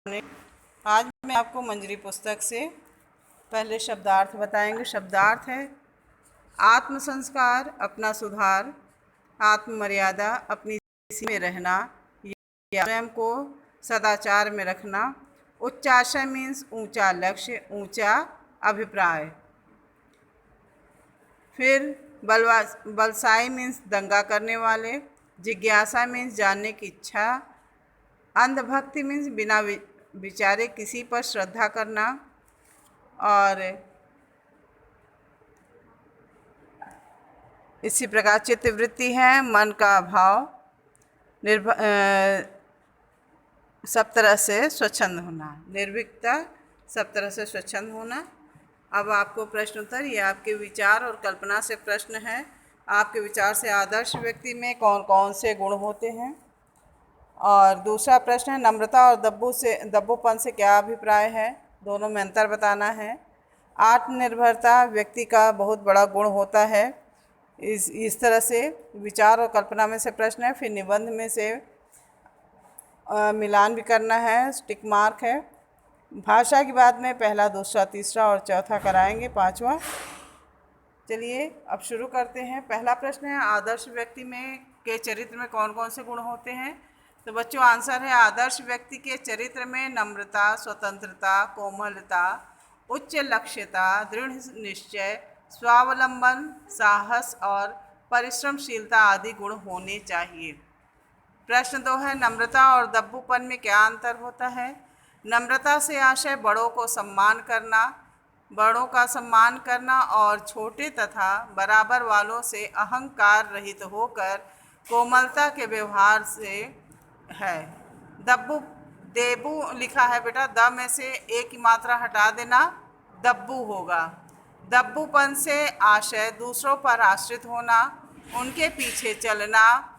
आज मैं आपको मंजरी पुस्तक से पहले शब्दार्थ बताएंगे। शब्दार्थ है आत्म संस्कार, अपना सुधार, आत्म मर्यादा, अपनी सीमा में रहना या स्वयं को सदाचार में रखना। उच्चाशय मीन्स ऊंचा लक्ष्य, ऊंचा अभिप्राय। फिर बलसाई मीन्स दंगा करने वाले। जिज्ञासा मीन्स जानने की इच्छा। अंधभक्ति मीन्स बिना विचारे किसी पर श्रद्धा करना। और इसी प्रकार चित्तवृत्ति है मन का भाव, सब तरह से स्वच्छंद होना, निर्भीकता, सब तरह से स्वच्छंद होना। अब आपको प्रश्न उत्तर, ये आपके विचार और कल्पना से प्रश्न है। आपके विचार से आदर्श व्यक्ति में कौन कौन से गुण होते हैं। और दूसरा प्रश्न है नम्रता और दब्बूपन से क्या अभिप्राय है, दोनों में अंतर बताना है। आत्मनिर्भरता व्यक्ति का बहुत बड़ा गुण होता है। इस तरह से विचार और कल्पना में से प्रश्न है। फिर निबंध में से मिलान भी करना है, टिक मार्क है। भाषा की बात में पहला, दूसरा, तीसरा और चौथा कराएंगे, पांचवा। चलिए अब शुरू करते हैं। पहला प्रश्न है आदर्श व्यक्ति में के चरित्र में कौन कौन से गुण होते हैं। तो बच्चों आंसर है आदर्श व्यक्ति के चरित्र में नम्रता, स्वतंत्रता, कोमलता, उच्च लक्ष्यता, दृढ़ निश्चय, स्वावलंबन, साहस और परिश्रमशीलता आदि गुण होने चाहिए। प्रश्न 2 है नम्रता और दब्बूपन में क्या अंतर होता है। नम्रता से आशय बड़ों को सम्मान करना, बड़ों का सम्मान करना और छोटे तथा बराबर वालों से अहंकार रहित होकर कोमलता के व्यवहार से है। देबू लिखा है बेटा, द में से एक की मात्रा हटा देना, दब्बू होगा। दब्बूपन से आशय दूसरों पर आश्रित होना, उनके पीछे चलना,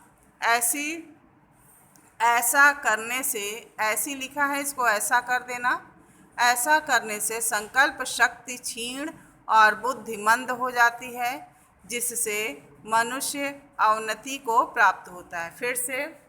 ऐसा करने से, ऐसी लिखा है, इसको ऐसा कर देना, ऐसा करने से संकल्प शक्ति क्षीण और बुद्धि मंद हो जाती है, जिससे मनुष्य अवनति को प्राप्त होता है। फिर से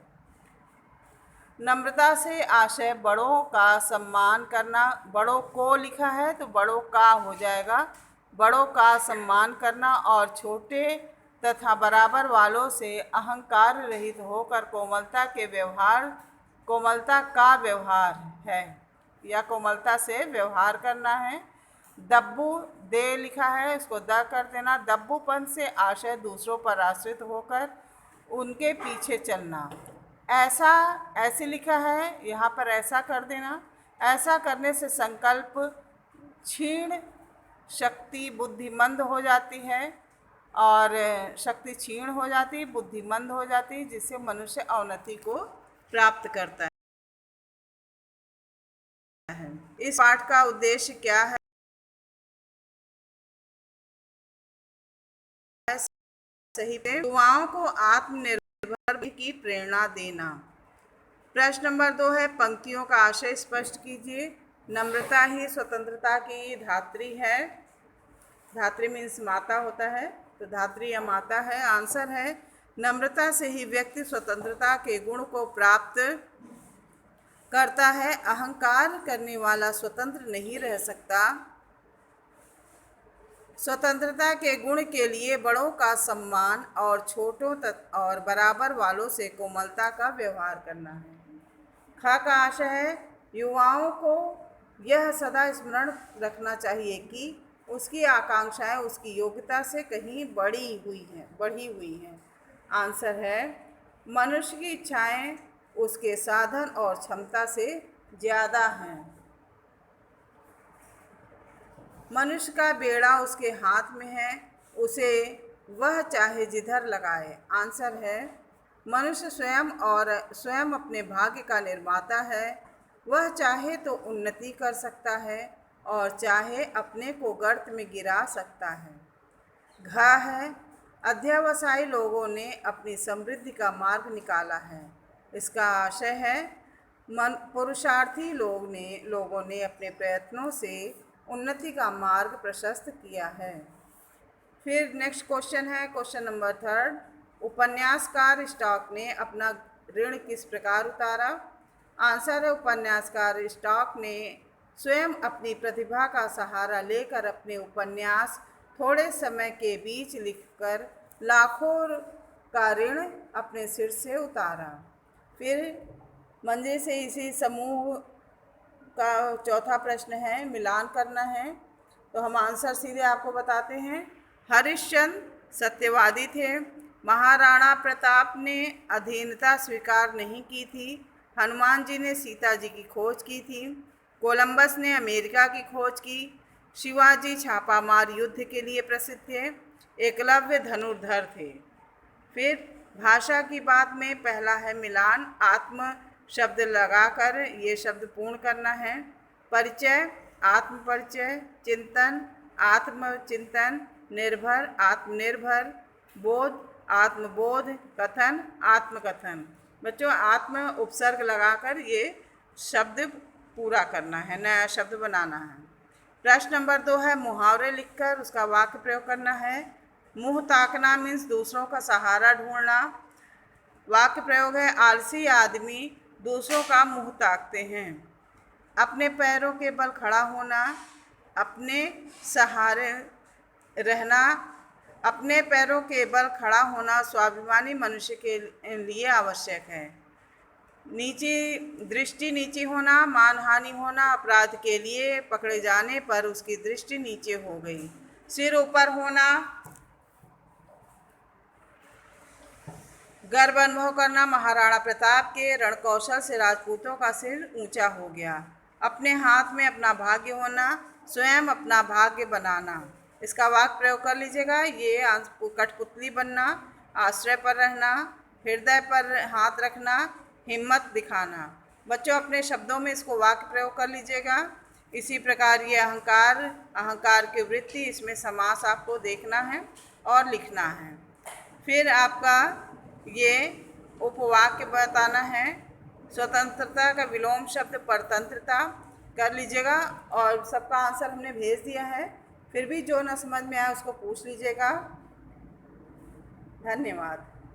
नम्रता से आशय बड़ों का सम्मान करना, बड़ों को लिखा है तो बड़ों का हो जाएगा, बड़ों का सम्मान करना और छोटे तथा बराबर वालों से अहंकार रहित होकर कोमलता का व्यवहार है या कोमलता से व्यवहार करना है। दब्बू दे लिखा है, इसको द कर देना। दब्बूपन से आशय दूसरों पर आश्रित होकर उनके पीछे चलना, ऐसे लिखा है, यहाँ पर ऐसा कर देना। ऐसा करने से संकल्प क्षीण, शक्ति बुद्धिमंद हो जाती है और शक्ति क्षीण हो जाती, बुद्धिमंद हो जाती, जिससे मनुष्य अवनति को प्राप्त करता है। इस पाठ का उद्देश्य क्या है। सही पे युवाओं को आत्मनिर्भर की प्रेरणा देना। प्रश्न नंबर 2 है पंक्तियों का आशय स्पष्ट कीजिए। नम्रता ही स्वतंत्रता की धात्री है। धात्री मीन्स माता होता है, तो धात्री या माता है। आंसर है नम्रता से ही व्यक्ति स्वतंत्रता के गुण को प्राप्त करता है। अहंकार करने वाला स्वतंत्र नहीं रह सकता। स्वतंत्रता के गुण के लिए बड़ों का सम्मान और छोटों और बराबर वालों से कोमलता का व्यवहार करना है। ख का आशय है युवाओं को यह सदा स्मरण रखना चाहिए कि उसकी आकांक्षाएं उसकी योग्यता से कहीं बढ़ी हुई हैं। आंसर है मनुष्य की इच्छाएं उसके साधन और क्षमता से ज़्यादा हैं। मनुष्य का बेड़ा उसके हाथ में है, उसे वह चाहे जिधर लगाए। आंसर है मनुष्य स्वयं अपने भाग्य का निर्माता है। वह चाहे तो उन्नति कर सकता है और चाहे अपने को गर्त में गिरा सकता है। घ है अध्यवसायी लोगों ने अपनी समृद्धि का मार्ग निकाला है। इसका आशय है पुरुषार्थी लोगों ने अपने प्रयत्नों से उन्नति का मार्ग प्रशस्त किया है। फिर नेक्स्ट क्वेश्चन है क्वेश्चन नंबर 3। उपन्यासकार स्टॉक ने अपना ऋण किस प्रकार उतारा। आंसर है उपन्यासकार स्टॉक ने स्वयं अपनी प्रतिभा का सहारा लेकर अपने उपन्यास थोड़े समय के बीच लिखकर लाखों का ऋण अपने सिर से उतारा। फिर मंजे से इसी समूह का चौथा प्रश्न है, मिलान करना है। तो हम आंसर सीधे आपको बताते हैं। हरिश्चंद्र सत्यवादी थे। महाराणा प्रताप ने अधीनता स्वीकार नहीं की थी। हनुमान जी ने सीता जी की खोज की थी। कोलंबस ने अमेरिका की खोज की। शिवाजी छापामार युद्ध के लिए प्रसिद्ध थे। एकलव्य धनुर्धर थे। फिर भाषा की बात में पहला है मिलान। आत्म शब्द लगाकर ये शब्द पूर्ण करना है। परिचय, आत्म परिचय। चिंतन, आत्मचिंतन। निर्भर, आत्मनिर्भर। बोध, आत्मबोध। कथन, आत्मकथन। बच्चों, आत्म उपसर्ग लगाकर ये शब्द पूरा करना है, नया शब्द बनाना है। प्रश्न नंबर 2 है, मुहावरे लिखकर उसका वाक्य प्रयोग करना है। मुंह ताकना मीन्स दूसरों का सहारा ढूंढना। वाक्य प्रयोग है, आलसी आदमी दूसरों का मुंह ताकते हैं। अपने पैरों के बल खड़ा होना, अपने सहारे रहना। अपने पैरों के बल खड़ा होना स्वाभिमानी मनुष्य के लिए आवश्यक है। नीची दृष्टि नीची होना, मानहानि होना। अपराध के लिए पकड़े जाने पर उसकी दृष्टि नीचे हो गई। सिर ऊपर होना, गर्व अनुभव करना। महाराणा प्रताप के रणकौशल से राजपूतों का सिर ऊंचा हो गया। अपने हाथ में अपना भाग्य होना, स्वयं अपना भाग्य बनाना। इसका वाक्य प्रयोग कर लीजिएगा। ये कठपुतली बनना, आश्रय पर रहना, हृदय पर हाथ रखना, हिम्मत दिखाना। बच्चों, अपने शब्दों में इसको वाक्य प्रयोग कर लीजिएगा। इसी प्रकार ये अहंकार, अहंकार की वृत्ति, इसमें समास आपको देखना है और लिखना है। फिर आपका ये उपवाक्य बताना है। स्वतंत्रता का विलोम शब्द परतंत्रता कर लीजिएगा। और सबका आंसर हमने भेज दिया है। फिर भी जो न समझ में आए उसको पूछ लीजिएगा। धन्यवाद।